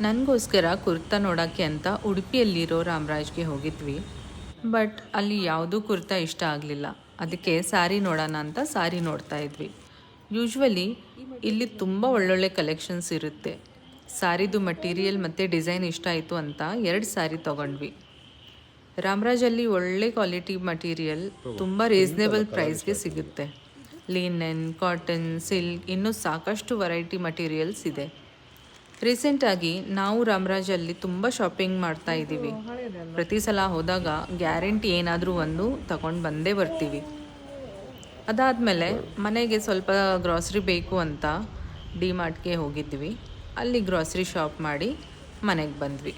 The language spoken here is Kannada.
ನನಗೋಸ್ಕರ ಕುರ್ತಾ ನೋಡೋಕ್ಕೆ ಅಂತ ಉಡುಪಿಯಲ್ಲಿರೋ ರಾಮರಾಜ್ಗೆ ಹೋಗಿದ್ವಿ. ಬಟ್ ಅಲ್ಲಿ ಯಾವುದೂ ಕುರ್ತಾ ಇಷ್ಟ ಆಗಲಿಲ್ಲ. ಅದಕ್ಕೆ ಸ್ಯಾರಿ ನೋಡೋಣ ಅಂತ ಸ್ಯಾರಿ ನೋಡ್ತಾ ಇದ್ವಿ. ಯೂಶ್ವಲಿ ಇಲ್ಲಿ ತುಂಬ ಒಳ್ಳೊಳ್ಳೆ ಕಲೆಕ್ಷನ್ಸ್ ಇರುತ್ತೆ. ಸ್ಯಾರಿದು ಮಟೀರಿಯಲ್ ಮತ್ತು ಡಿಸೈನ್ ಇಷ್ಟ ಆಯಿತು ಅಂತ 2 ಸ್ಯಾರಿ ತೊಗೊಂಡ್ವಿ. ರಾಮರಾಜಲ್ಲಿ ಒಳ್ಳೆ ಕ್ವಾಲಿಟಿ ಮಟೀರಿಯಲ್ ತುಂಬ ರೀಸ್ನೇಬಲ್ ಪ್ರೈಸ್ಗೆ ಸಿಗುತ್ತೆ. ಲಿನೆನ್, ಕಾಟನ್, ಸಿಲ್ಕ್ ಇನ್ನೂ ಸಾಕಷ್ಟು ವೆರೈಟಿ ಮಟೀರಿಯಲ್ಸ್ ಇದೆ. ರೀಸೆಂಟಾಗಿ ನಾವು ರಾಮರಾಜಲ್ಲಿ ತುಂಬ ಶಾಪಿಂಗ್ ಮಾಡ್ತಾ ಇದ್ದೀವಿ. ಪ್ರತಿ ಸಲ ಹೋದಾಗ ಗ್ಯಾರಂಟಿ ಏನಾದರೂ ಒಂದು ತಗೊಂಡು ಬಂದೇ ಬರ್ತೀವಿ. ಅದಾದಮೇಲೆ ಮನೆಗೆ ಸ್ವಲ್ಪ ಗ್ರಾಸರಿ ಬೇಕು ಅಂತ ಡಿ ಮಾರ್ಟ್ಗೆ ಹೋಗಿದ್ವಿ. ಅಲ್ಲಿ ಗ್ರಾಸರಿ ಶಾಪ್ ಮಾಡಿ ಮನೆಗೆ ಬಂದ್ವಿ.